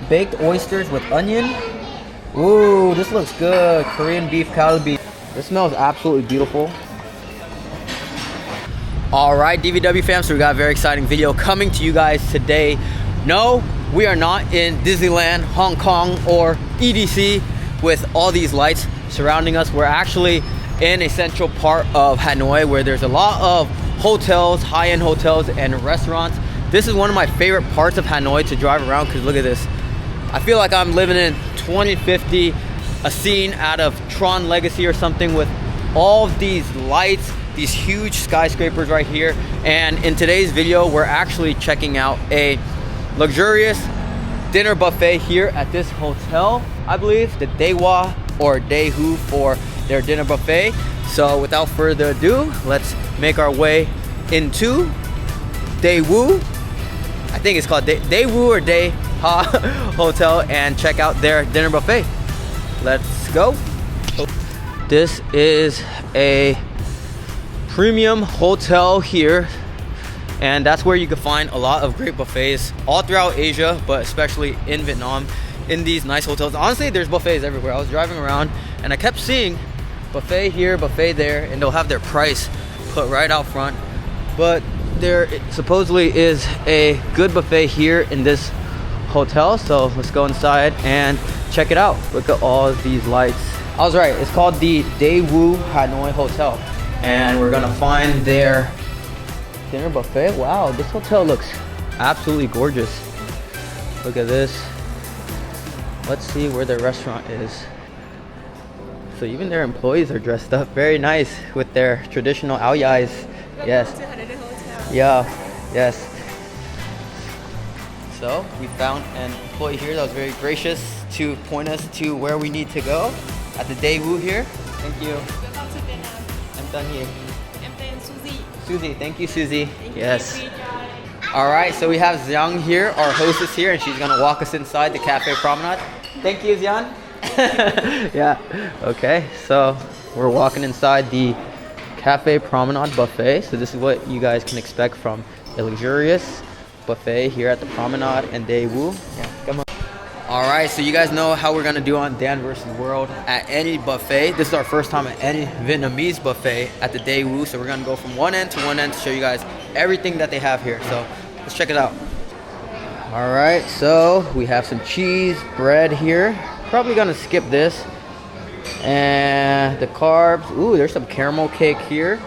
baked oysters with onion. Ooh, this looks good. Korean beef kalbi. This smells absolutely beautiful. Alright, DVW fam, so we got a very exciting video coming to you guys today. No, we are not in Disneyland, Hong Kong, or EDC with all these lights surrounding us. We're actually in a central part of Hanoi where there's a lot of hotels, high-end hotels and restaurants. This is one of my favorite parts of Hanoi to drive around because look at this. I feel like I'm living in 2050, a scene out of Tron Legacy or something, with all of these lights, these huge skyscrapers right here. And in today's video, we're actually checking out a luxurious dinner buffet here at this hotel. I believe the Daewoo or Daewoo for their dinner buffet. So without further ado, let's make our way into Daewoo. I think it's called Daewoo or Daeha Hotel and check out their dinner buffet. Let's go. This is a premium hotel here, and that's where you can find a lot of great buffets all throughout Asia, but especially in Vietnam, in these nice hotels. Honestly, there's buffets everywhere. I was driving around and I kept seeing buffet here, buffet there, and they'll have their price put right out front. But there supposedly is a good buffet here in this hotel, so let's go inside and check it out. Look at all of these lights. I was right, it's called the Daewoo Hanoi Hotel, and we're gonna find their dinner buffet. Wow, this hotel looks absolutely gorgeous. Look at this. Let's see where their restaurant is. So even their employees are dressed up very nice with their traditional ao dais. Yes. Yeah, yes. So we found an employee here that was very gracious to point us to where we need to go at the Daewoo here. Thank you. Welcome to Vietnam. I'm Daniel. I'm Susie. Susie, thank you, Susie. Thank Yes. You. All right, so we have Xiang here, our hostess here, and she's gonna walk us inside the cafe promenade. Thank you, Xiang. Yeah. Okay, so we're walking inside the Cafe Promenade buffet. So this is what you guys can expect from a luxurious buffet here at the Promenade and Daewoo. Yeah, come on. All right, so you guys know how we're gonna do on Dan vs. World at any buffet. This is our first time at any Vietnamese buffet at the Daewoo. So we're gonna go from one end to one end to show you guys everything that they have here. So let's check it out. All right, so we have some cheese, bread here. Probably gonna skip this. And the carbs. Ooh, there's some caramel cake here.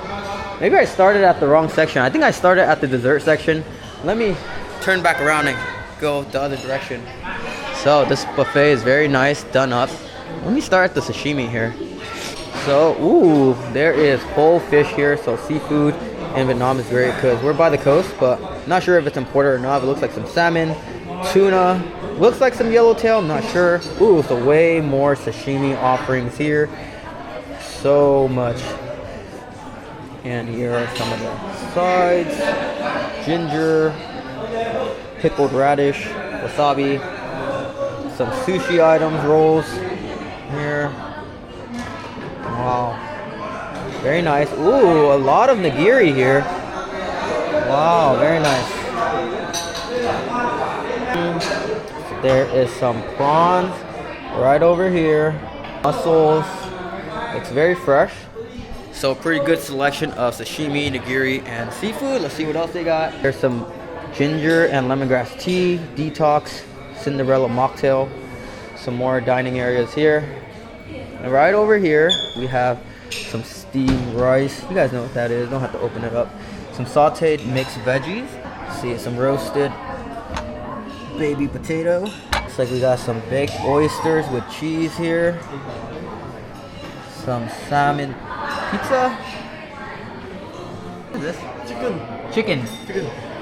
Maybe I started at the wrong section. I think I started at the dessert section. Let me turn back around and go the other direction. So this buffet is very nice, done up. Let me start at the sashimi here. So, ooh, there is whole fish here. So seafood in Vietnam is very good. We're by the coast, but not sure if it's imported or not. It looks like some salmon, tuna. Looks like some yellowtail, I'm not sure. Ooh, so way more sashimi offerings here. So much. And here are some of the sides. Ginger, pickled radish, wasabi, some sushi items, rolls here. Wow. Very nice. Ooh, a lot of nigiri here. Wow, very nice. There is some prawns right over here. Mussels. It's very fresh. So pretty good selection of sashimi, nigiri, and seafood. Let's see what else they got. There's some ginger and lemongrass tea, detox, Cinderella mocktail. Some more dining areas here. And right over here, we have some steamed rice. You guys know what that is. Don't have to open it up. Some sauteed mixed veggies. See, some roasted baby potato. Looks like we got some baked oysters with cheese here. Some salmon pizza. What is this? Chicken.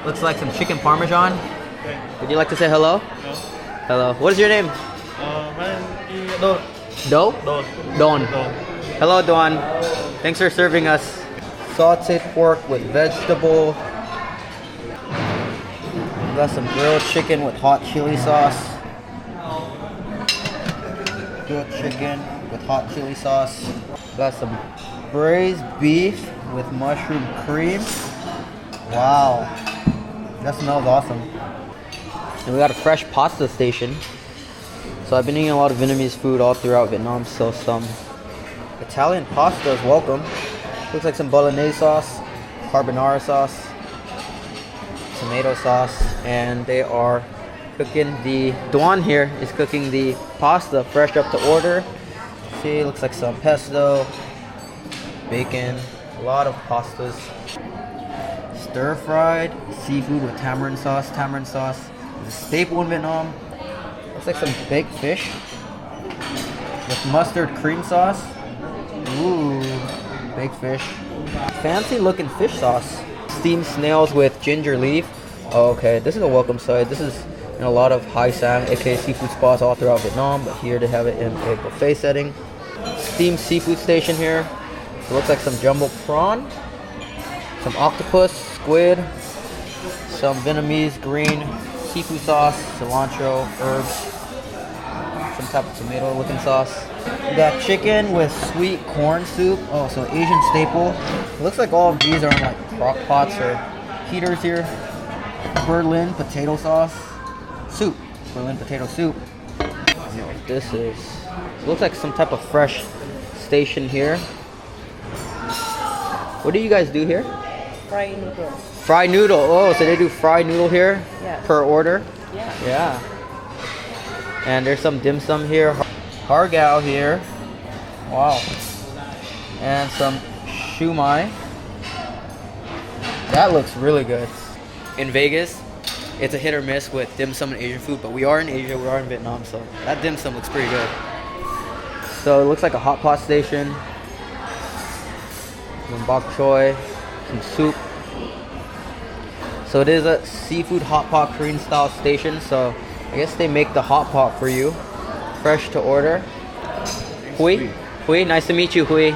Looks like some chicken parmesan. Okay. Would you like to say hello? No. Hello. What is your name? My name is Don. Do? Don. Hello, Don. Thanks for serving us. Sauteed pork with vegetable. We got some grilled chicken with hot chili sauce. Grilled chicken with hot chili sauce. We got some braised beef with mushroom cream. Wow, that smells awesome. And we got a fresh pasta station. So I've been eating a lot of Vietnamese food all throughout Vietnam, so some Italian pasta is welcome. Looks like some bolognese sauce, carbonara sauce, tomato sauce, and they are cooking the Duan here is cooking the pasta fresh up to order. See, looks like some pesto, bacon, a lot of pastas. Stir-fried seafood with tamarind sauce. Tamarind sauce is a staple in Vietnam. Looks like some baked fish with mustard cream sauce. Ooh, baked fish. Fancy looking fish sauce. Steamed snails with ginger leaf. Oh, okay, this is a welcome side. This is in a lot of Hai Sang, aka seafood spots all throughout Vietnam, but here they have it in a buffet setting. Steamed seafood station here. It looks like some jumbo prawn, some octopus, squid, some Vietnamese green seafood sauce, cilantro, herbs, some type of tomato looking sauce. We got chicken with sweet corn soup. Oh, so Asian staple. It looks like all of these are in like crock pots or heaters here. Berlin potato sauce. Soup. Berlin potato soup. I don't know what this is. It looks like some type of fresh station here. What do you guys do here? Fried noodle. Fried noodle. Oh, so they do fried noodle here? Yeah. Per order? Yeah. Yeah. And there's some dim sum here. Har Gao here. Wow. And some shumai. That looks really good. In Vegas, it's a hit or miss with dim sum and Asian food, but we are in Asia, we are in Vietnam, so that dim sum looks pretty good. So it looks like a hot pot station. Some bok choy, some soup. So it is a seafood hot pot Korean style station, so I guess they make the hot pot for you. Fresh to order. Hui? Hui, nice to meet you, Hui.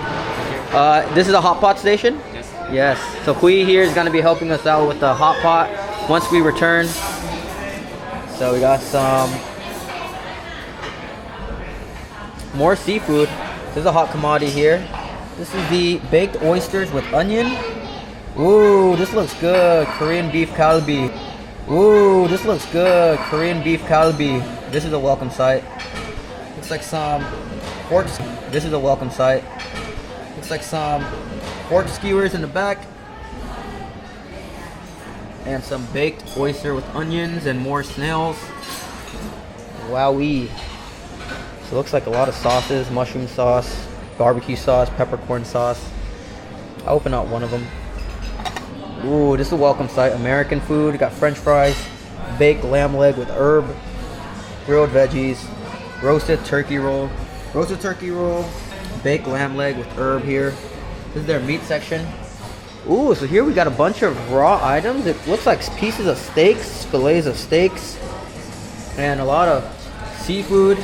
This is a hot pot station? Yes. Yes. So Hui here is going to be helping us out with the hot pot once we return. So we got some more seafood. This is a hot commodity here. This is the baked oysters with onion. Ooh, this looks good. Korean beef kalbi. Ooh, this looks good. Korean beef kalbi. This is a welcome sight. Looks like some pork. This is a welcome sight. Looks like some pork skewers in the back. And some baked oyster with onions and more snails. Wowee. So it looks like a lot of sauces. Mushroom sauce, barbecue sauce, peppercorn sauce. I'll open out one of them. Ooh, this is a welcome sight. American food. We got French fries, baked lamb leg with herb, grilled veggies, roasted turkey roll, baked lamb leg with herb here. This is their meat section. Ooh, so here we got a bunch of raw items. It looks like pieces of steaks, fillets of steaks, and a lot of seafood.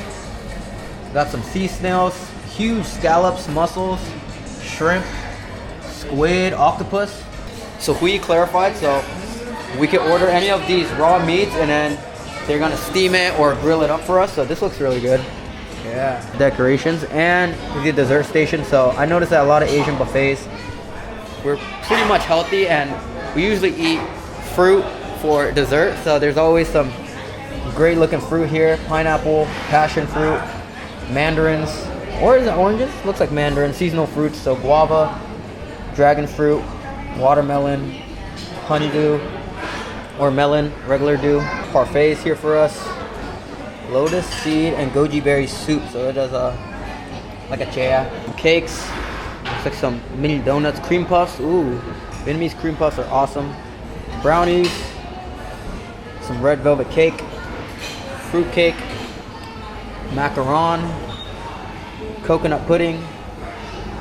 Got some sea snails, huge scallops, mussels, shrimp, squid, octopus. So Hui clarified, so we can order any of these raw meats and then they're gonna steam it or grill it up for us. So this looks really good. Yeah. Decorations and the dessert station. So I noticed that a lot of Asian buffets, we're pretty much healthy and we usually eat fruit for dessert. So there's always some great looking fruit here. Pineapple, passion fruit, mandarins, or is it oranges? Looks like mandarin, seasonal fruits. So guava, dragon fruit, watermelon, honeydew, or melon, regular dew. Parfaits here for us. Lotus seed and goji berry soup. So it does like a chia. Cakes. Looks like some mini donuts. Cream puffs. Ooh, Vietnamese cream puffs are awesome. Brownies. Some red velvet cake. Fruit cake. Macaron. Coconut pudding.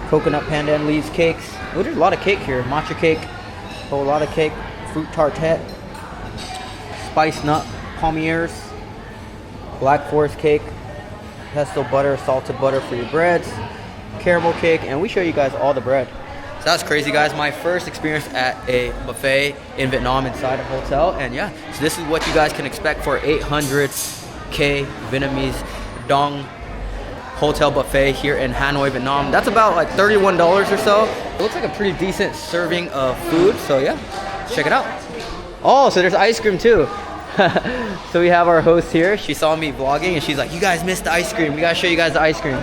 Coconut pandan leaves cakes. Oh, there's a lot of cake here. Matcha cake. A whole lot of cake. Fruit tartette. Spiced nut palmiers. Black forest cake. Pesto butter, salted butter for your breads. Caramel cake. And we show you guys all the bread. So that's crazy, guys. My first experience at a buffet in Vietnam inside a hotel. And yeah, so this is what you guys can expect for 800K Vietnamese dong hotel buffet here in Hanoi, Vietnam. That's about like $31 or so. It looks like a pretty decent serving of food. So yeah, let's check it out. Oh, so there's ice cream too. So we have our host here. She saw me vlogging and she's like, you guys missed the ice cream. We gotta show you guys the ice cream.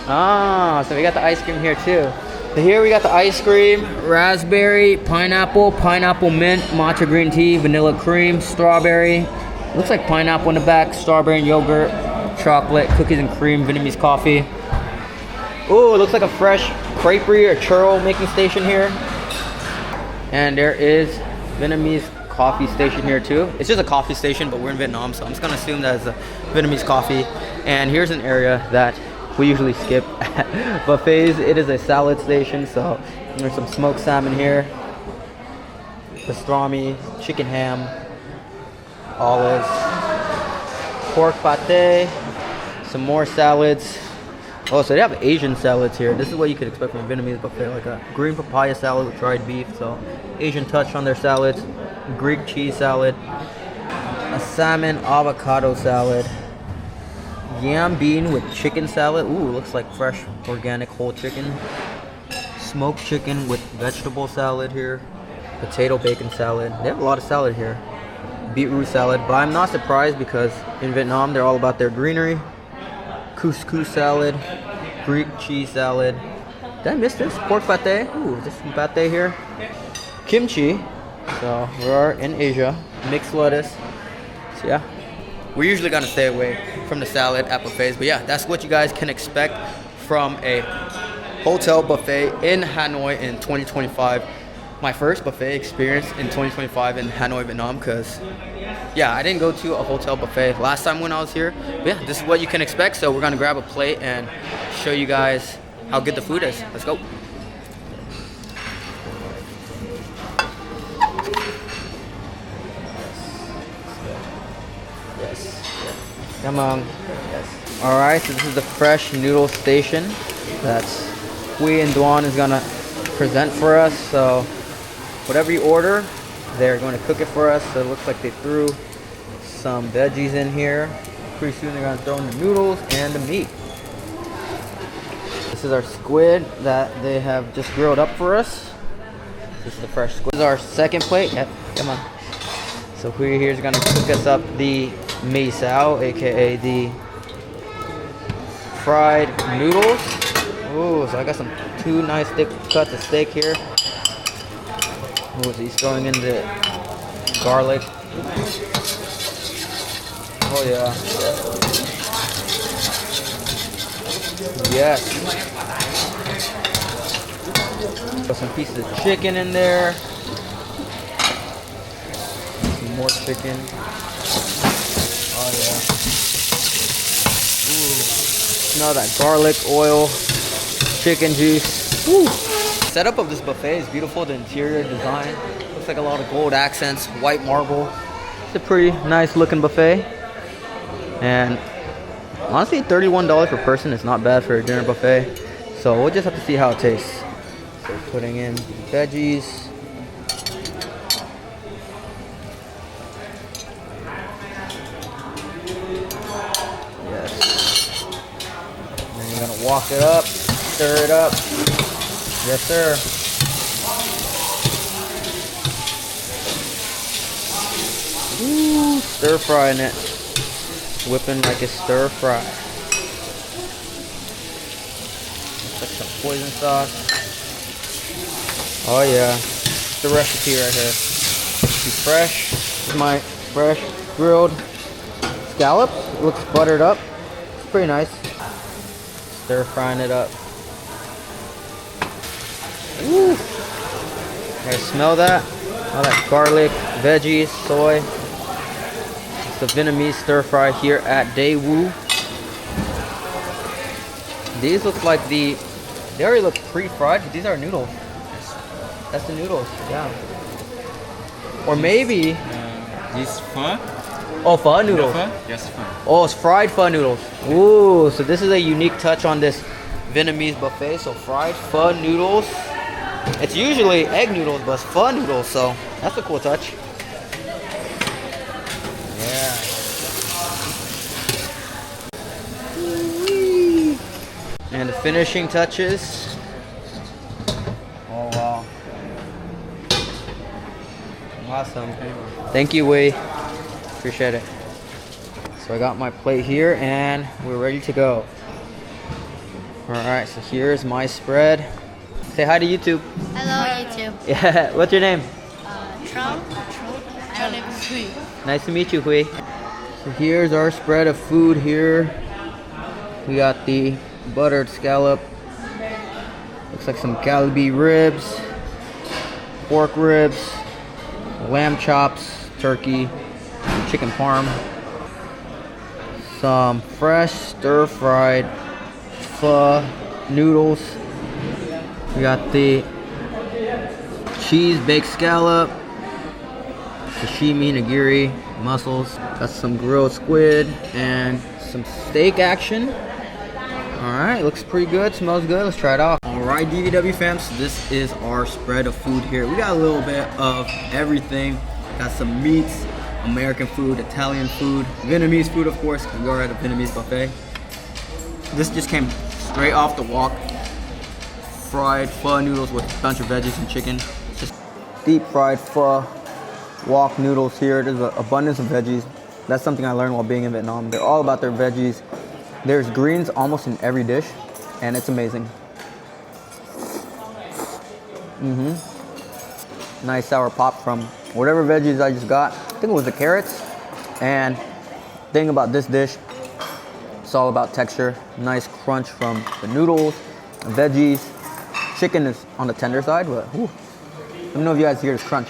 Ah, so we got the ice cream here too. So here we got the ice cream, raspberry, pineapple, pineapple mint, matcha green tea, vanilla cream, strawberry. Looks like pineapple in the back, strawberry and yogurt, chocolate, cookies and cream, Vietnamese coffee. Ooh, it looks like a fresh creperie or churro making station here. And there is Vietnamese coffee station here too. It's just a coffee station, but we're in Vietnam, so I'm just gonna assume that it's a Vietnamese coffee. And here's an area that we usually skip at buffets. It is a salad station, so there's some smoked salmon here, pastrami, chicken ham, olives, pork pate, some more salads. Oh, so they have Asian salads here. This is what you could expect from a Vietnamese buffet, like a green papaya salad with dried beef. So Asian touch on their salads. Greek cheese salad, a salmon avocado salad, yam bean with chicken salad. Ooh, looks like fresh organic whole chicken. Smoked chicken with vegetable salad here. Potato bacon salad. They have a lot of salad here. Beetroot salad, but I'm not surprised because in Vietnam they're all about their greenery. Couscous salad, Greek cheese salad. Did I miss this? Pork pate. Ooh, is this some pate here? Kimchi. So we are in Asia. Mixed lettuce. So yeah, we're usually gonna stay away from the salad at buffets, but yeah, that's what you guys can expect from a hotel buffet in Hanoi in 2025. My first buffet experience in 2025 in Hanoi, Vietnam, because yeah, I didn't go to a hotel buffet last time when I was here. But yeah, this is what you can expect. So we're gonna grab a plate and show you guys how good the food is. Let's go. Yes. Come on. Yes. All right. So this is the fresh Noodles Station that Huy and Duan is gonna present for us. So whatever you order, they're going to cook it for us. So it looks like they threw some veggies in here. Pretty soon they're going to throw in the noodles and the meat. This is our squid that they have just grilled up for us. This is the fresh squid. This is our second plate. Yep, come on. So Huy here is going to cook us up the mì sao, aka the fried noodles. Ooh, so I got some 2 nice thick cuts of steak here. Ooh, so he's throwing in the garlic. Oh yeah. Yes. Got some pieces of chicken in there. Some more chicken. Oh yeah. Ooh. Smell that garlic, oil, chicken juice. Woo. The setup of this buffet is beautiful. The interior design looks like a lot of gold accents, white marble. It's a pretty nice looking buffet, and honestly $31 per person is not bad for a dinner buffet. So we'll just have to see how it tastes. So putting in veggies. Yes. And then you're gonna walk it up, stir it up. Yes, sir. Ooh, stir frying it. Whipping like a stir fry. Put some poison sauce. Oh yeah, it's the recipe right here. Be fresh. This is my fresh grilled scallops. It looks buttered up. It's pretty nice. Stir frying it up. Ooh. I smell that. All that garlic, veggies, soy. It's the Vietnamese stir fry here at Daewoo. These look like they already look pre-fried, but these are noodles. That's the noodles, yeah. Or maybe This pho? oh, pho noodles. Yes, pho. Oh, it's fried pho noodles. Ooh, so this is a unique touch on this Vietnamese buffet. So fried pho noodles. It's usually egg noodles, but it's pho noodles, so that's a cool touch. Yeah. And the finishing touches. Oh wow. Awesome. Thank you, Huy. Appreciate it. So I got my plate here and we're ready to go. Alright, so here's my spread. Say hi to YouTube. Hello, YouTube. Yeah, what's your name? Trump. My name is Hui. Nice to meet you, Hui. So here's our spread of food here. We got the buttered scallop. Looks like some Kalbi ribs, pork ribs, lamb chops, turkey, chicken parm, some fresh stir-fried pho noodles. We got the cheese baked scallop, sashimi nigiri, mussels. Got some grilled squid and some steak action. Alright, looks pretty good, smells good. Let's try it out. Alright, DVW fam, so this is our spread of food here. We got a little bit of everything. Got some meats, American food, Italian food, Vietnamese food, of course, because we are at a Vietnamese buffet. This just came straight off the wok. Fried pho noodles with a bunch of veggies and chicken. Just deep fried pho wok noodles here. There's an abundance of veggies. That's something I learned while being in Vietnam. They're all about their veggies. There's greens almost in every dish, and it's amazing. Nice sour pop from whatever veggies I just got. I think it was the carrots. And thing about this dish, it's all about texture. Nice crunch from the noodles, the veggies. Chicken is on the tender side, but whew. Let me know if you guys hear this crunch.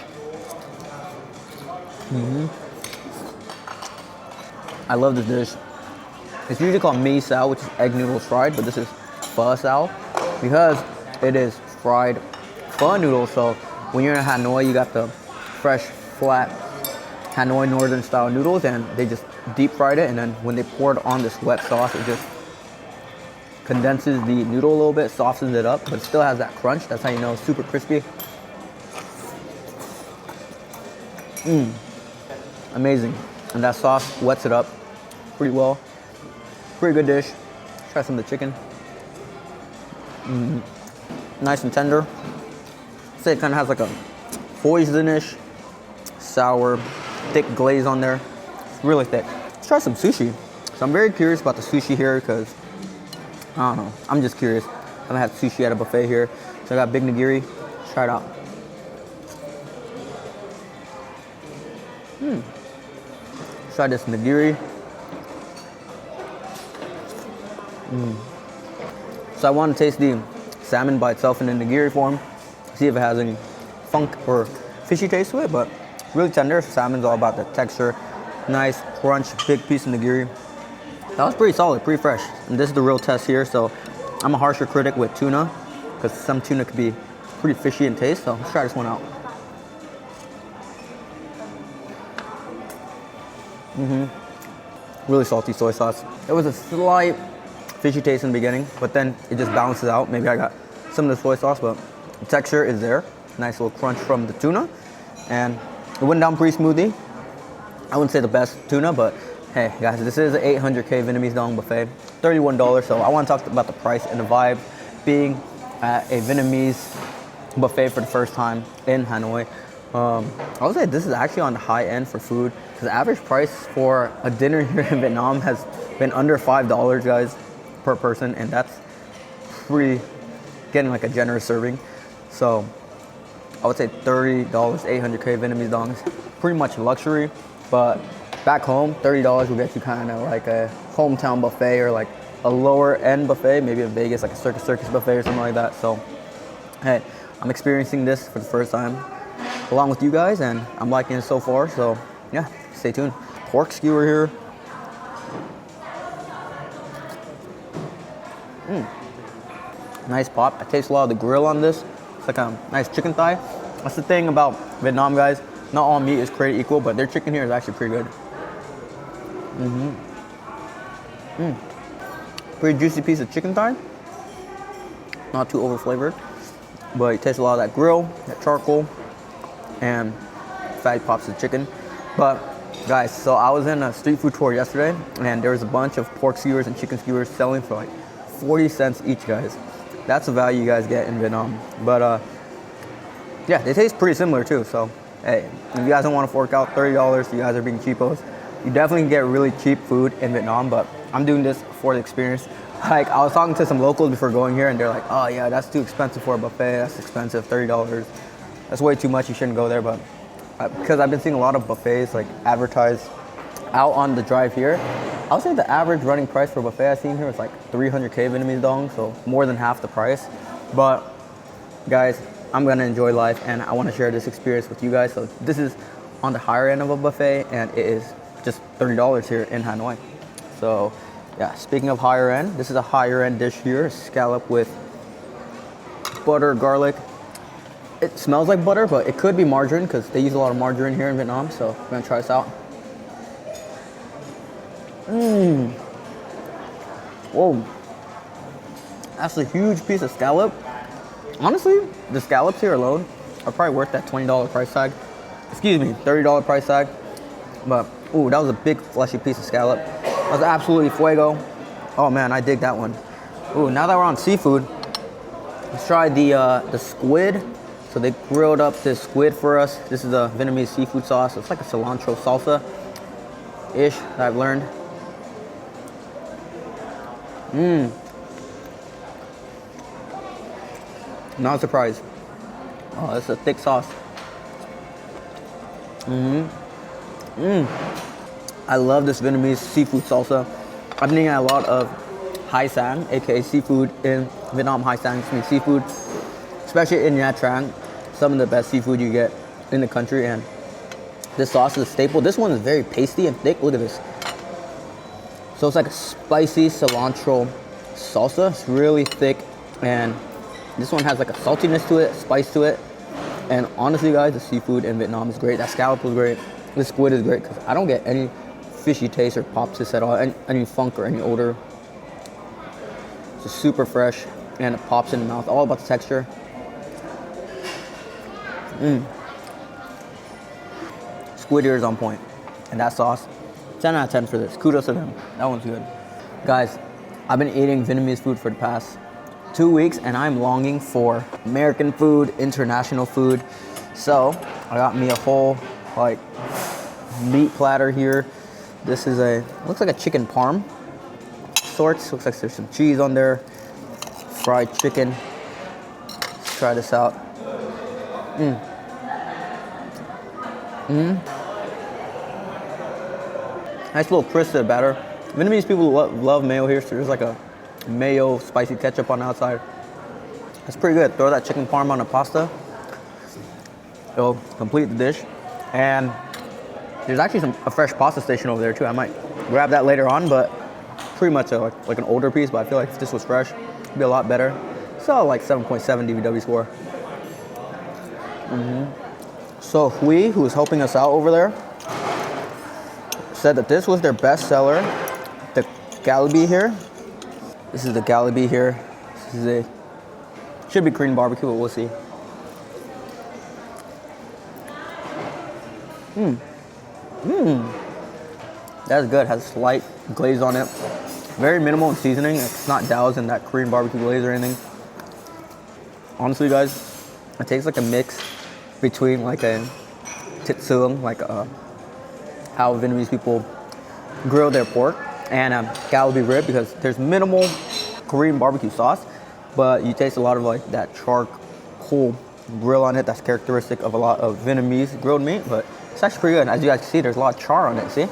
I love this dish. It's usually called mee sao, which is egg noodles fried, but this is pho sao because it is fried pho noodles. So when you're in Hanoi, you got the fresh, flat Hanoi northern style noodles, and they just deep fried it, and then when they pour it on this wet sauce, it just condenses the noodle a little bit, softens it up, but it still has that crunch. That's how you know it's super crispy. Amazing. And that sauce wets it up pretty well. Pretty good dish. Try some of the chicken. Nice and tender. I'd say it kind of has like a poisonish, sour, thick glaze on there. It's really thick. Let's try some sushi. So I'm very curious about the sushi here because, I don't know, I'm just curious. I haven't had sushi at a buffet here. So I got big nigiri. Let's try it out. Try this nigiri. So I want to taste the salmon by itself in the nigiri form. See if it has any funk or fishy taste to it, but really tender. Salmon's all about the texture. Nice crunch, big piece of nigiri. That was pretty solid, pretty fresh. And this is the real test here. So I'm a harsher critic with tuna because some tuna could be pretty fishy in taste. So let's try this one out. Really salty soy sauce. It was a slight fishy taste in the beginning, but then it just balances out. Maybe I got some of the soy sauce, but the texture is there. Nice little crunch from the tuna, and it went down pretty smoothly. I wouldn't say the best tuna, but hey guys, this is an 800K Vietnamese dong buffet, $31. So I want to talk about the price and the vibe being at a Vietnamese buffet for the first time in Hanoi. I would say this is actually on the high end for food, because the average price for a dinner here in Vietnam has been under $5, guys, per person, and that's pretty, getting like a generous serving. So I would say $30, 800K Vietnamese dong is pretty much luxury, but back home, $30 will get you kind of like a hometown buffet or like a lower end buffet, maybe in Vegas, like a circus buffet or something like that. So hey, I'm experiencing this for the first time along with you guys, and I'm liking it so far. So yeah, stay tuned. Pork skewer here. Nice pop. I taste a lot of the grill on this. It's like a nice chicken thigh. That's the thing about Vietnam, guys. Not all meat is created equal, but their chicken here is actually pretty good. Pretty juicy piece of chicken thigh. Not too over flavored, but you taste a lot of that grill, that charcoal, and fatty pops of chicken. But guys, so I was in a street food tour yesterday, and there was a bunch of pork skewers and chicken skewers selling for like 40 cents each, guys. That's the value you guys get in Vietnam. But yeah, they taste pretty similar too. So hey, if you guys don't want to fork out $30, you guys are being cheapos. You definitely can get really cheap food in Vietnam, but I'm doing this for the experience. Like, I was talking to some locals before going here, and they're like, oh yeah, that's too expensive for a buffet. That's expensive, $30. That's way too much. You shouldn't go there. But because I've been seeing a lot of buffets like advertised out on the drive here, I would say the average running price for a buffet I've seen here is like 300K Vietnamese dong, so more than half the price. But guys, I'm gonna enjoy life, and I want to share this experience with you guys. So this is on the higher end of a buffet, and it is just $30 here in Hanoi. So yeah, speaking of higher end, this is a higher end dish here, scallop with butter, garlic. It smells like butter, but it could be margarine because they use a lot of margarine here in Vietnam. So I'm gonna try this out. Whoa, that's a huge piece of scallop. Honestly, the scallops here alone are probably worth that $20 price tag. Excuse me, $30 price tag. But, ooh, that was a big fleshy piece of scallop. That was absolutely fuego. Oh man, I dig that one. Ooh, now that we're on seafood, let's try the squid. So they grilled up this squid for us. This is a Vietnamese seafood sauce. It's like a cilantro salsa-ish that I've learned. Not surprised. Oh, it's a thick sauce. I love this Vietnamese seafood salsa. I've been eating a lot of hải sản, aka seafood in Vietnam. Hải sản means seafood, especially in Nha Trang. Some of the best seafood you get in the country, and this sauce is a staple. This one is very pasty and thick. Look at this. So it's like a spicy cilantro salsa. It's really thick, and this one has like a saltiness to it, spice to it. And honestly, guys, the seafood in Vietnam is great. That scallop was great. This squid is great because I don't get any fishy taste or pop taste at all, any funk or any odor. It's just super fresh, and it pops in the mouth. All about the texture. Squid here is on point, and that sauce, 10 out of 10 for this. Kudos to them. That one's good. Guys, I've been eating Vietnamese food for the past 2 weeks, and I'm longing for American food, international food. So I got me a whole like meat platter here. This is looks like a chicken parm sorts. Looks like there's some cheese on there, fried chicken. Let's try this out. Nice little crisp to the batter. Vietnamese people love mayo here, so there's like a mayo spicy ketchup on the outside. It's pretty good. Throw that chicken parm on the pasta. It'll complete the dish. And there's actually a fresh pasta station over there too. I might grab that later on, but pretty much like an older piece, but I feel like if this was fresh, it'd be a lot better. So like 7.7 DVW score. So Hui, who was helping us out over there, said that this was their best seller. The Galbi here. This is the Galbi here. This is should be Korean barbecue, but we'll see. That's good. Has a slight glaze on it. Very minimal in seasoning. It's not doused in that Korean barbecue glaze or anything. Honestly, guys, it tastes like a mix between like a thịt xương, like how Vietnamese people grill their pork, and Galbi rib, because there's minimal Korean barbecue sauce, but you taste a lot of like that charcoal grill on it. That's characteristic of a lot of Vietnamese grilled meat, but it's actually pretty good. As you guys can see, there's a lot of char on it, see?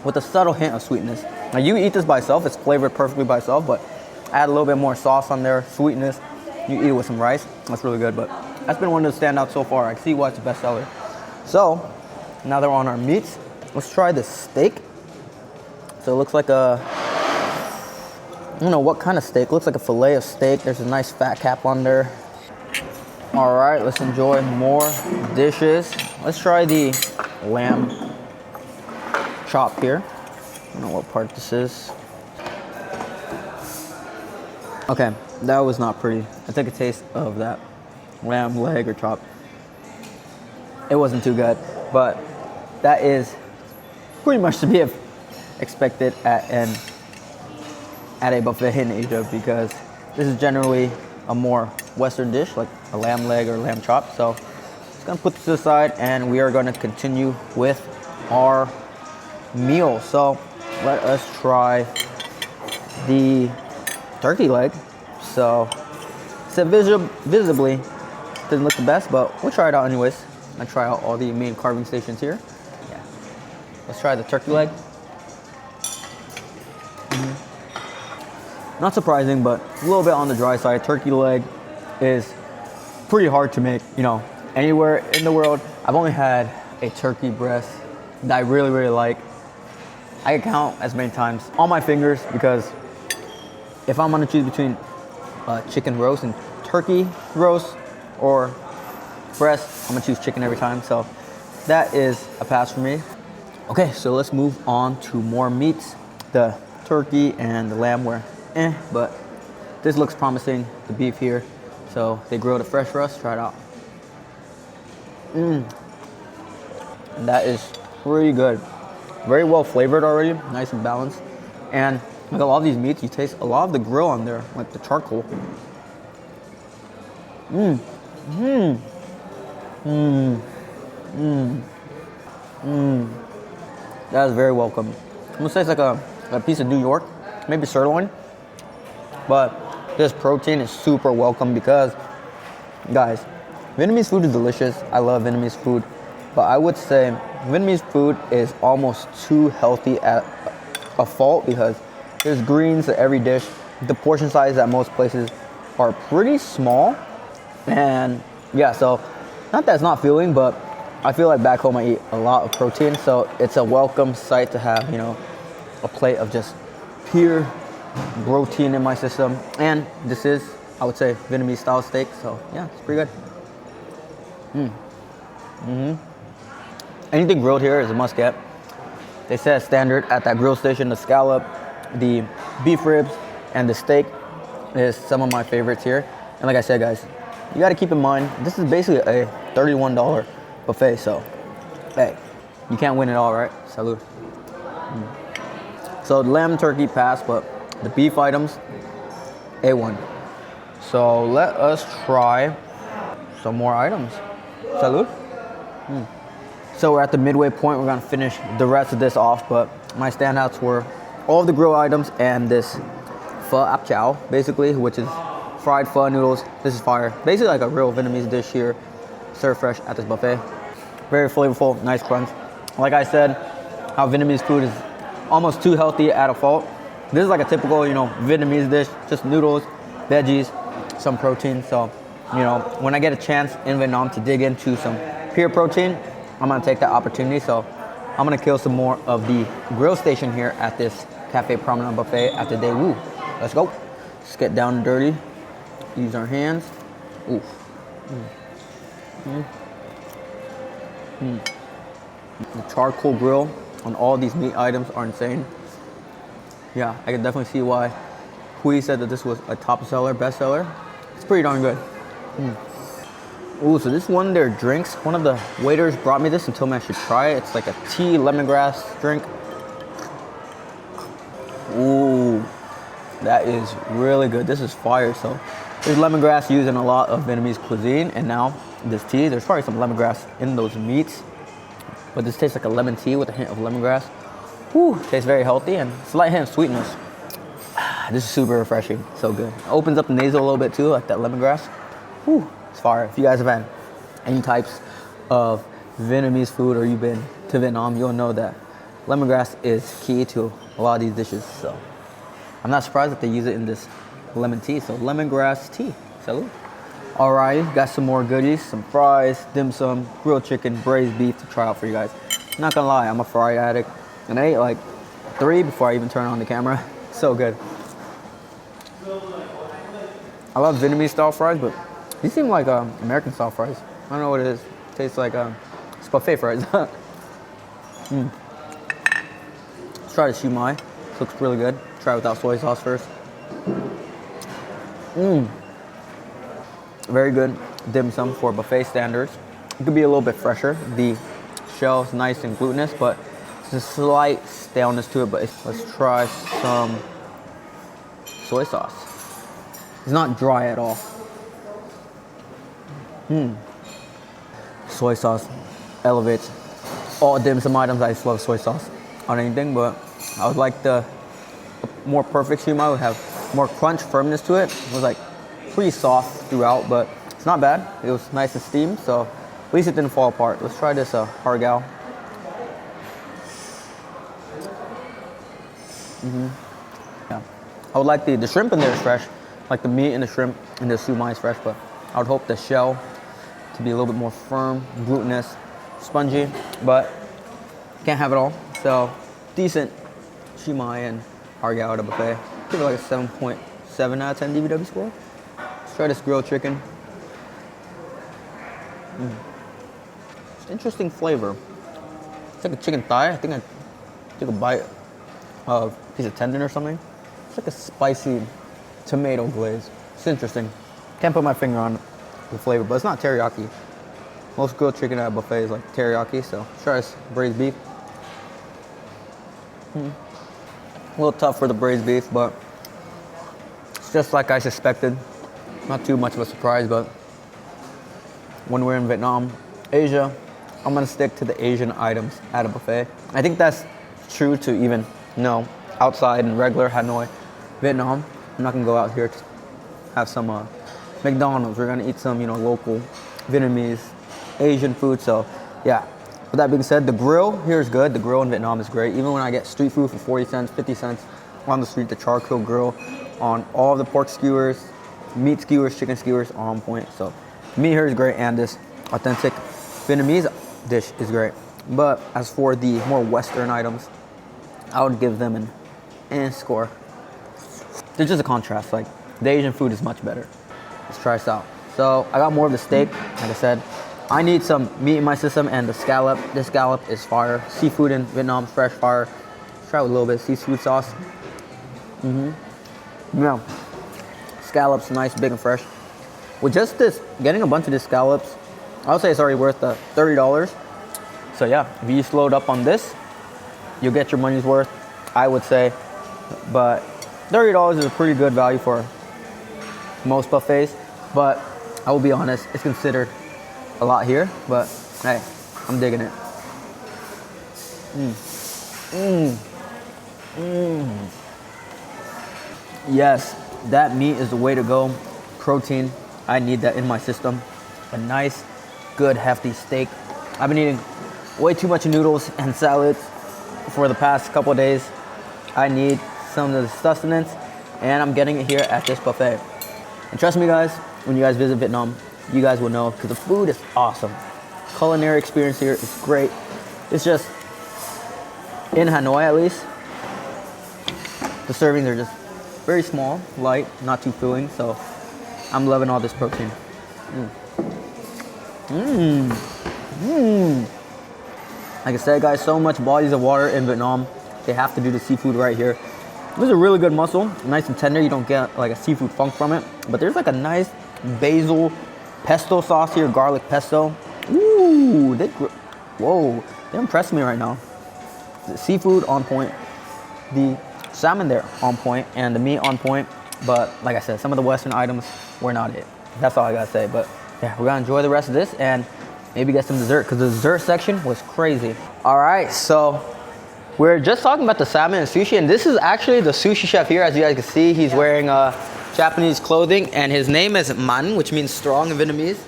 With a subtle hint of sweetness. Now you eat this by itself, it's flavored perfectly by itself, but add a little bit more sauce on there, sweetness. You eat it with some rice, that's really good, but that's been one of the standouts so far. I see why it's the best seller. So, now that we're on our meats, let's try the steak. So it looks like I don't know what kind of steak. It looks like a fillet of steak. There's a nice fat cap on there. All right, let's enjoy more dishes. Let's try the lamb chop here. I don't know what part this is. Okay, that was not pretty. I took a taste of that lamb leg or chop. It wasn't too good, but that is pretty much to be expected at a buffet in Asia, because this is generally a more Western dish, like a lamb leg or lamb chop. So it's gonna put this aside and we are gonna continue with our meal. So let us try the turkey leg. So visibly didn't look the best, but we'll try it out anyways. I try out all the main carving stations here. Yeah. Let's try the turkey leg. Not surprising, but a little bit on the dry side. Turkey leg is pretty hard to make, you know, anywhere in the world. I've only had a turkey breast that I really, really like. I can count as many times on my fingers because if I'm gonna choose between chicken roast and turkey roast or breast, I'm gonna choose chicken every time. So that is a pass for me. Okay, so let's move on to more meats. The turkey and the lamb were but this looks promising, the beef here. So they grilled it fresh for us, try it out. And that is pretty good. Very well flavored already, nice and balanced. And like a lot of these meats, you taste a lot of the grill on there, like the charcoal. That is very welcome. I'm gonna say it's like a piece of New York, maybe sirloin. But this protein is super welcome because, guys, Vietnamese food is delicious. I love Vietnamese food. But I would say Vietnamese food is almost too healthy at a fault because there's greens at every dish. The portion size at most places are pretty small. And yeah, so not that it's not filling, but I feel like back home I eat a lot of protein. So it's a welcome sight to have, you know, a plate of just pure protein in my system. And this is, I would say, Vietnamese style steak. So yeah, it's pretty good. Anything grilled here is a must get. They set standard at that grill station. The scallop, the beef ribs, and the steak is some of my favorites here. And like I said, guys, you got to keep in mind, this is basically a $31 buffet. So hey, you can't win it all, right? Salud. So the lamb turkey pass, but the beef items, A1. So let us try some more items. Salud. So we're at the midway point. We're gonna finish the rest of this off, but my standouts were all of the grill items and this pho ap chao, basically, which is fried pho noodles. This is fire. Basically like a real Vietnamese dish here, served fresh at this buffet. Very flavorful, nice crunch. Like I said, how Vietnamese food is almost too healthy at a fault. This is like a typical, you know, Vietnamese dish, just noodles, veggies, some protein. So, you know, when I get a chance in Vietnam to dig into some pure protein, I'm gonna take that opportunity. So I'm gonna kill some more of the grill station here at this Cafe Promenade buffet at the Daewoo. Let's go. Let's get down and dirty. Use our hands. Oof. The charcoal grill on all these meat items are insane. Yeah, I can definitely see why Hui said that this was a top seller, best seller. It's pretty darn good. Ooh, so this one of their drinks, one of the waiters brought me this and told me I should try it. It's like a tea lemongrass drink. Ooh, that is really good. This is fire. So there's lemongrass used in a lot of Vietnamese cuisine, and now this tea, there's probably some lemongrass in those meats, but this tastes like a lemon tea with a hint of lemongrass. Whew, tastes very healthy and slight hint of sweetness. This is super refreshing, so good. Opens up the nasal a little bit too, like that lemongrass. Whew, it's fire. If you guys have had any types of Vietnamese food or you've been to Vietnam, you'll know that lemongrass is key to a lot of these dishes. So I'm not surprised that they use it in this lemon tea. So lemongrass tea, salud. Alright, got some more goodies, some fries, dim sum, grilled chicken, braised beef to try out for you guys. Not gonna lie, I'm a fry addict. And I ate like 3 before I even turned on the camera. So good. I love Vietnamese style fries, but these seem like American style fries. I don't know what it is. It tastes like it's buffet fries. Let's try the siu mai. This looks really good. Try it without soy sauce first. Very good dim sum for buffet standards. It could be a little bit fresher. The shell is nice and glutinous, but there's a slight staleness to it. But let's try some soy sauce. It's not dry at all. soy sauce elevates all dim sum items. I just love soy sauce on anything, but I would like the more perfect Siew Mai would have more crunch, firmness to it. It was like pretty soft throughout, but it's not bad. It was nice and steamed, so at least it didn't fall apart. Let's try this har gow. Yeah, I would like the shrimp in there is fresh, like the meat and the shrimp and the Siew Mai is fresh, but I would hope the shell to be a little bit more firm, glutinous, spongy, but can't have it all. So decent Siew Mai and har gow at a buffet. Give it like a 7.7 out of 10 DVW score. Let's try this grilled chicken. It's interesting flavor. It's like a chicken thigh. I think I took a bite of a piece of tendon or something. It's like a spicy tomato glaze. It's interesting. Can't put my finger on the flavor, but it's not teriyaki. Most grilled chicken at a buffet is like teriyaki, so let's try this braised beef. A little tough for the braised beef, but it's just like I suspected. Not too much of a surprise, but when we're in Vietnam, Asia, I'm gonna stick to the Asian items at a buffet. I think that's true to even, outside in regular Hanoi, Vietnam. I'm not gonna go out here to have some McDonald's. We're gonna eat some, local Vietnamese, Asian food. So yeah, with that being said, the grill here is good. The grill in Vietnam is great. Even when I get street food for 40 cents, 50 cents on the street, the charcoal grill on all of the pork skewers, meat skewers, chicken skewers are on point. So meat here is great, and this authentic Vietnamese dish is great. But as for the more Western items, I would give them an score. There's just a contrast. Like the Asian food is much better. Let's try this out. So I got more of the steak. Like I said, I need some meat in my system, and the scallop. This scallop is fire. Seafood in Vietnam, fresh fire. Let's try with a little bit of seafood sauce. Yeah, scallops, nice, big and fresh. With just this, getting a bunch of these scallops, I would say it's already worth the $30. So yeah, if you slow it up on this, you'll get your money's worth, I would say. But $30 is a pretty good value for most buffets. But I will be honest, it's considered a lot here. But hey, I'm digging it. Yes, that meat is the way to go. Protein, I need that in my system. A nice, good, hefty steak. I've been eating way too much noodles and salads for the past couple of days. I need some of the sustenance, and I'm getting it here at this buffet. And trust me guys, when you guys visit Vietnam, you guys will know, because the food is awesome. Culinary experience here is great. It's just, in Hanoi at least, the servings are just very small, light, not too filling, so I'm loving all this protein. Like I said guys, so much bodies of water in Vietnam. They have to do the seafood right here. This is a really good mussel, nice and tender. You don't get like a seafood funk from it, but there's like a nice basil pesto sauce here, garlic pesto. Ooh, whoa, they're impressing me right now. The seafood on point, the salmon there on point, and the meat on point. But like I said, some of the Western items were not it. That's all I gotta say. But yeah, we're gonna enjoy the rest of this and maybe get some dessert, because the dessert section was crazy. All right, so we're just talking about the salmon and sushi, and this is actually the sushi chef here. As you guys can see, he's wearing Japanese clothing, and his name is Man, which means strong in Vietnamese.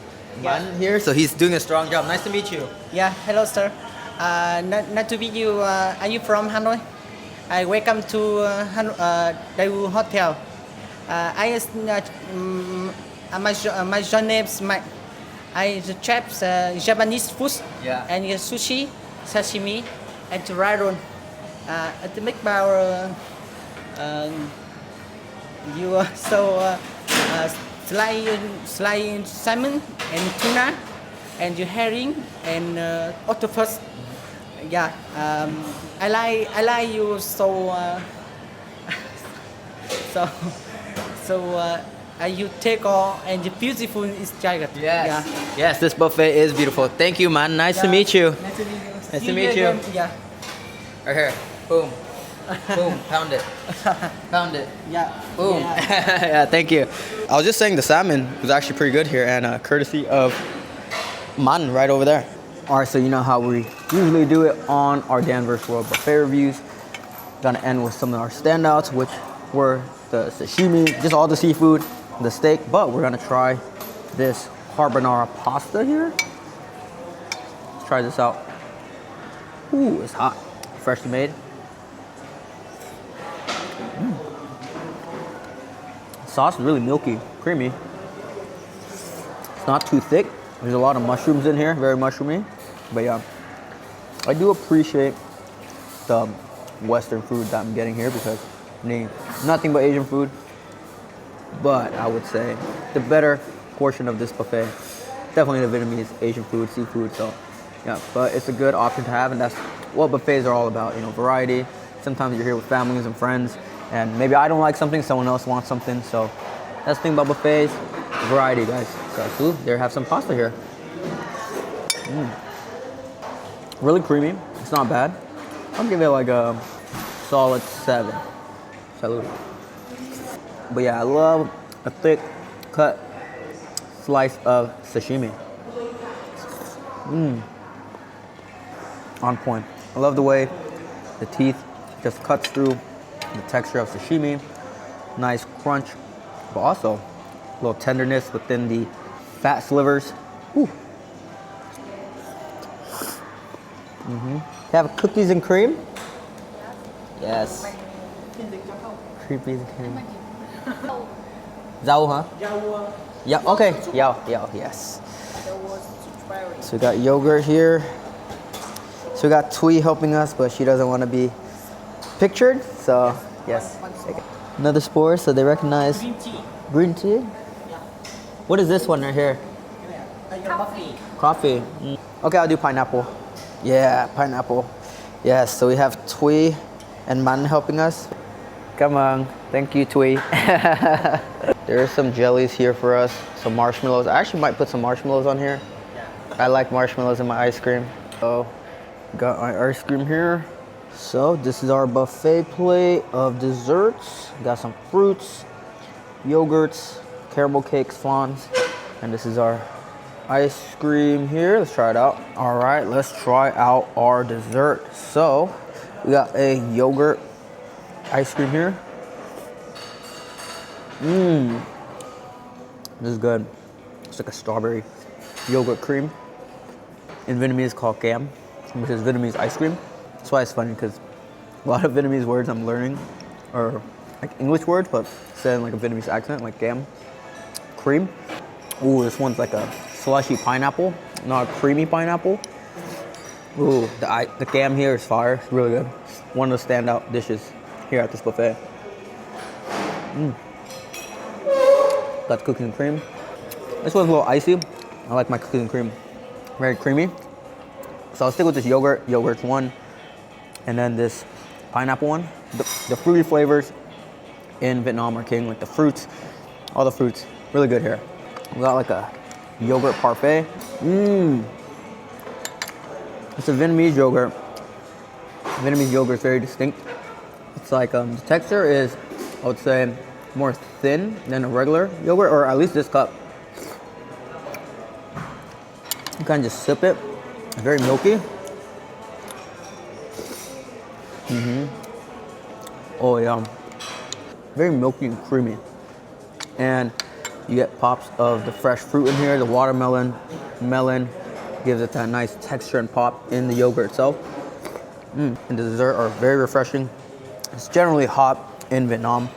Man here, so he's doing a strong job. Nice to meet you. Yeah, hello sir. Nice to meet you. Are you from Hanoi? I welcome to Daewoo Hotel. My name is Mike. I the chefs Japanese food and sushi, sashimi, and ramen. To make our you sliced salmon and tuna and your herring and octopus. Yeah, I like you so you take all and the beautiful is giant. Yes. Yeah. Yes, this buffet is beautiful. Thank you, man. Nice to meet you. Nice to meet you. Nice to meet you. Yeah. Right here. Boom. Boom. Pound it. Pound it. Yeah. Boom. Yeah. Thank you. I was just saying the salmon was actually pretty good here, and courtesy of man right over there. All right, so you know how we usually do it on our Danvers World Buffet reviews. Gonna end with some of our standouts, which were the sashimi, just all the seafood, the steak, but we're gonna try this carbonara pasta here. Let's try this out. Ooh, it's hot, freshly made. Sauce is really milky, creamy. It's not too thick. There's a lot of mushrooms in here, very mushroomy. But yeah, I do appreciate the Western food that I'm getting here because I mean, nothing but Asian food. But I would say the better portion of this buffet, definitely the Vietnamese, Asian food, seafood. So yeah, but it's a good option to have, and that's what buffets are all about. You know, variety. Sometimes you're here with families and friends, and maybe I don't like something, someone else wants something. So that's the thing about buffets, variety, guys. So there, have some pasta here. Really creamy. It's not bad. I'll give it like a solid 7. Salud. But yeah, I love a thick cut slice of sashimi. On point. I love the way the teeth just cuts through the texture of sashimi. Nice crunch, but also a little tenderness within the fat slivers. Ooh. Have cookies and cream? Yes. Cookies and cream. Rau, huh? Yeah, okay. Yao, yes. So we got yogurt here. So we got Thuy helping us, but she doesn't want to be pictured. So, yes. Another spore, so they recognize. Green tea. Green tea? Yeah. What is this one right here? Coffee. Okay, I'll do pineapple. Yeah, pineapple. Yes, so we have Thuy and Man helping us. Come on. Thank you, Thuy. There are some jellies here for us, some marshmallows. I actually might put some marshmallows on here. I like marshmallows in my ice cream. So, got my ice cream here. So, this is our buffet plate of desserts. Got some fruits, yogurts, caramel cakes, flans, and this is our ice cream here. Let's try it out. All right, let's try out our dessert. So, we got a yogurt ice cream here. This is good. It's like a strawberry yogurt cream. In Vietnamese, it's called cam, which is Vietnamese ice cream. That's why it's funny, because a lot of Vietnamese words I'm learning are like English words, but said in like a Vietnamese accent, like cam, cream. Ooh, this one's like a slushy pineapple, not a creamy pineapple. Ooh, the cam here is fire. It's really good. One of the standout dishes here at this buffet. Got cookies and cream. This one's a little icy. I like my cookies and cream. Very creamy. So I'll stick with this yogurt's one, and then this pineapple one. The fruity flavors in Vietnam are king, like the fruits, all the fruits, really good here. We got like a yogurt parfait. It's a Vietnamese yogurt. Vietnamese yogurt is very distinct. It's like the texture is, I would say, more thin than a regular yogurt, or at least this cup. You kind of just sip it. It's very milky. Oh yeah, very milky and creamy. And you get pops of the fresh fruit in here. The watermelon, melon gives it that nice texture and pop in the yogurt itself. And the dessert are very refreshing. It's generally hot in Vietnam.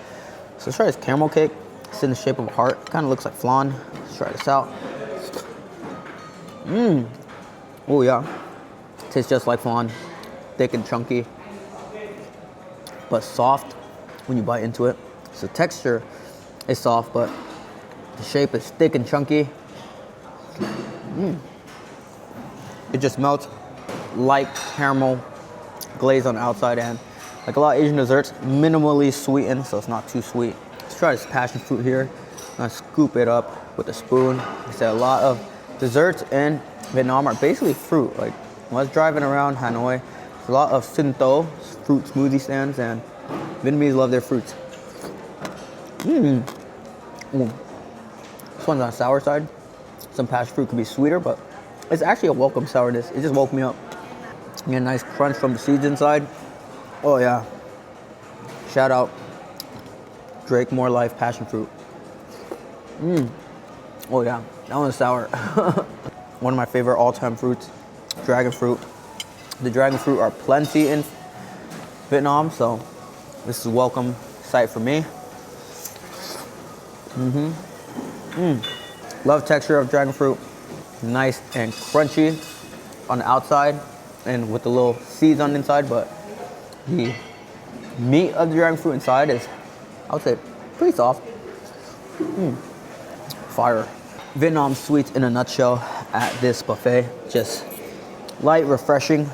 So let's try this caramel cake. It's in the shape of a heart. Kind of looks like flan. Let's try this out. Oh yeah. Tastes just like flan. Thick and chunky, but soft when you bite into it. So the texture is soft, but the shape is thick and chunky. It just melts like caramel glaze on the outside, and like a lot of Asian desserts, minimally sweetened, so it's not too sweet. Let's try this passion fruit here. I'm gonna scoop it up with a spoon. Like I said, a lot of desserts in Vietnam are basically fruit. Like when I was driving around Hanoi, there's a lot of sinh tố, fruit smoothie stands, and Vietnamese love their fruits. This one's on the sour side. Some passion fruit could be sweeter, but It's actually a welcome sourness. It just woke me up. You get a nice crunch from the seeds inside. Oh yeah. Shout out Drake More Life passion fruit. Oh yeah, that one's sour. One of my favorite all-time fruits, dragon fruit. The dragon fruit are plenty in Vietnam, so this is a welcome sight for me. Love texture of dragon fruit. Nice and crunchy on the outside and with the little seeds on the inside, but the meat of the dragon fruit inside is, I would say, pretty soft. Fire. Vietnam sweets in a nutshell at this buffet. Just light, refreshing,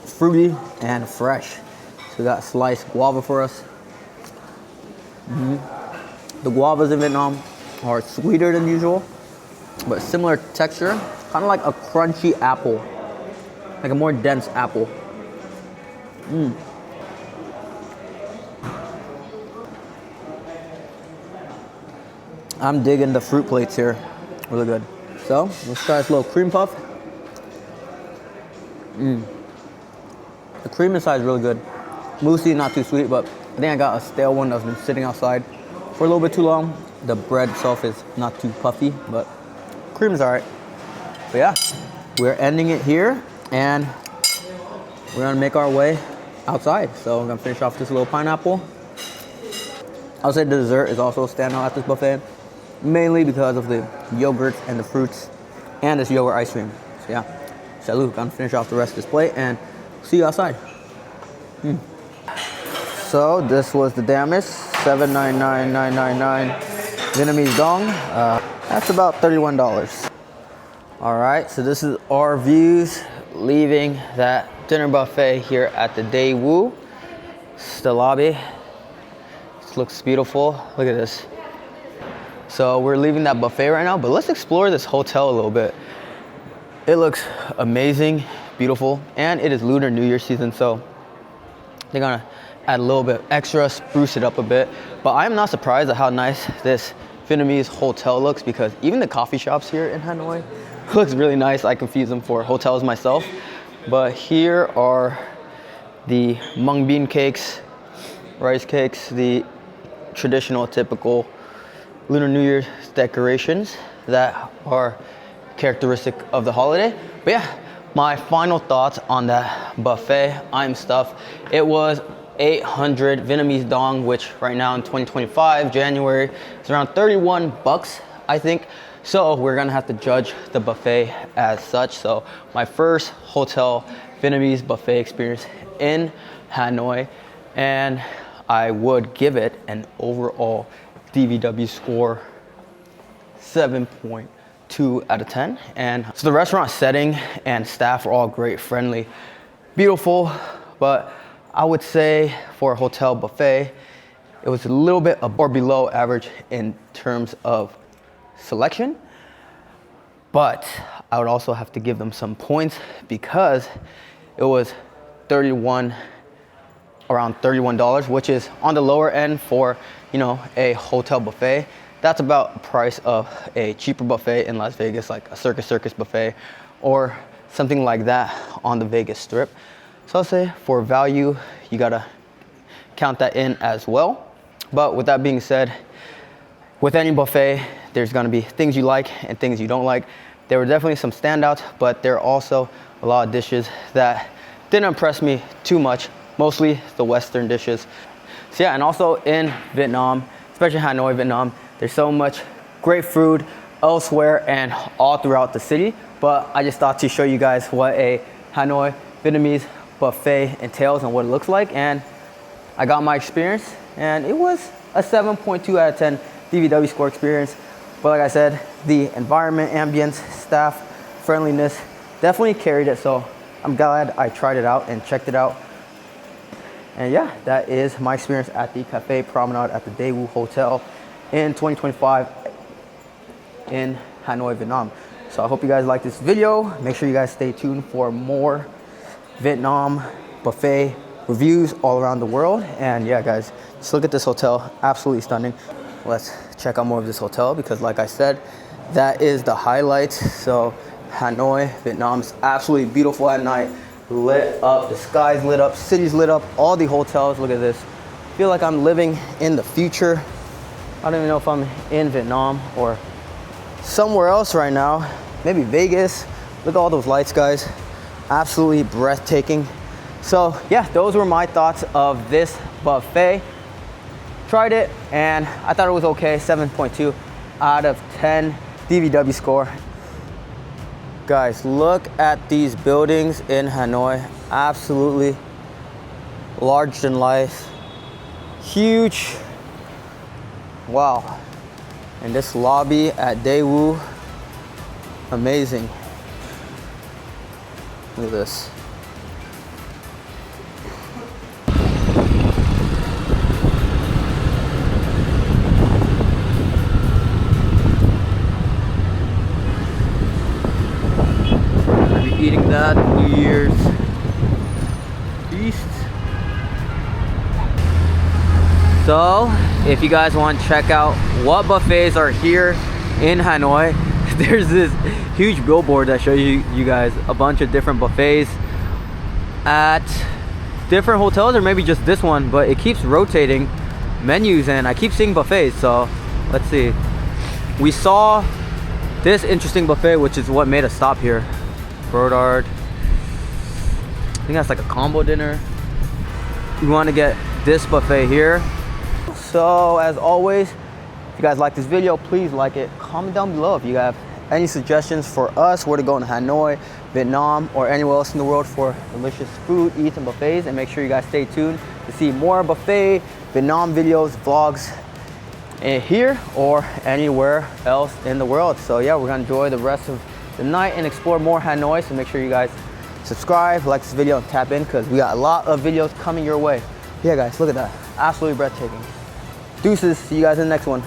fruity, and fresh. So we got sliced guava for us. The guavas in Vietnam are sweeter than usual, but similar texture, kind of like a crunchy apple, like a more dense apple. I'm digging the fruit plates here, really good. So let's try this little cream puff. The cream inside is really good. Moussey, not too sweet, but I think I got a stale one that's been sitting outside for a little bit too long. The bread itself is not too puffy, but cream is all right. But yeah, we're ending it here, and we're gonna make our way outside. So I'm gonna finish off this little pineapple. I'll say the dessert is also a standout at this buffet, mainly because of the yogurt and the fruits and this yogurt ice cream. So yeah, salut, gonna finish off the rest of this plate and see you outside. So this was the Daewoo, 799,999 Vietnamese dong. That's about $31. All right, so this is our views leaving that dinner buffet here at the Daewoo. It's the lobby. This looks beautiful. Look at this. So we're leaving that buffet right now, but let's explore this hotel a little bit. It looks amazing, beautiful, and it is Lunar New Year season, so they're gonna add a little bit extra, spruce it up a bit. But I'm not surprised at how nice this Vietnamese hotel looks, because even the coffee shops here in Hanoi looks really nice. I confuse them for hotels myself. But here are the mung bean cakes, rice cakes, the traditional, typical Lunar New Year decorations that are characteristic of the holiday. But yeah, my final thoughts on that buffet. I'm stuffed. It was 800 Vietnamese dong, which right now in 2025, January, is around 31 bucks, I think. So we're gonna have to judge the buffet as such. So my first hotel Vietnamese buffet experience in Hanoi, and I would give it an overall DVW score 7.2 out of 10. And so the restaurant setting and staff are all great, friendly, beautiful, but I would say for a hotel buffet, it was a little bit above or below average in terms of selection. But I would also have to give them some points because it was around $31, which is on the lower end for, you know, a hotel buffet. That's about the price of a cheaper buffet in Las Vegas, like a Circus buffet or something like that on the Vegas Strip. So I'll say for value, you gotta count that in as well. But with that being said, with any buffet, there's gonna be things you like and things you don't like. There were definitely some standouts, but there are also a lot of dishes that didn't impress me too much, mostly the Western dishes. So yeah, and also in Vietnam, especially Hanoi, Vietnam, there's so much great food elsewhere and all throughout the city. But I just thought to show you guys what a Hanoi Vietnamese buffet entails and what it looks like. And I got my experience, and it was a 7.2 out of 10 DVW score experience. But like I said, the environment, ambience, staff, friendliness definitely carried it. So I'm glad I tried it out and checked it out. And yeah, that is my experience at the Cafe Promenade at the Daewoo Hotel in 2025 in Hanoi, Vietnam. So I hope you guys like this video. Make sure you guys stay tuned for more Vietnam buffet reviews all around the world. And yeah, guys, just look at this hotel, absolutely stunning. Let's check out more of this hotel because like I said, that is the highlight. So Hanoi, Vietnam. It's absolutely beautiful at night. Lit up, the sky's lit up, city's lit up, all the hotels. Look at this. I feel like I'm living in the future. I don't even know if I'm in Vietnam or somewhere else right now. Maybe Vegas. Look at all those lights, guys. Absolutely breathtaking. So yeah, those were my thoughts of this buffet. Tried it and I thought it was okay. 7.2 out of 10 DVW score. Guys, look at these buildings in Hanoi. Absolutely large than life. Huge. Wow. And this lobby at Daewoo, amazing. Look at this. Eating that New Year's feast. So if you guys want to check out what buffets are here in Hanoi, there's this huge billboard that shows you guys a bunch of different buffets at different hotels, or maybe just this one, but it keeps rotating menus and I keep seeing buffets. So let's see. We saw this interesting buffet, which is what made us stop here. Brodard. I think that's like a combo dinner. We want to get this buffet here. So as always, if you guys like this video, please like it. Comment down below if you have any suggestions for us where to go in Hanoi, Vietnam, or anywhere else in the world for delicious food, eats, and buffets. And make sure you guys stay tuned to see more buffet Vietnam videos, vlogs here or anywhere else in the world. So yeah, we're gonna enjoy the rest of the night and explore more Hanoi. So make sure you guys subscribe, like this video, and tap in because we got a lot of videos coming your way. Yeah guys, look at that. Absolutely breathtaking. Deuces, see you guys in the next one.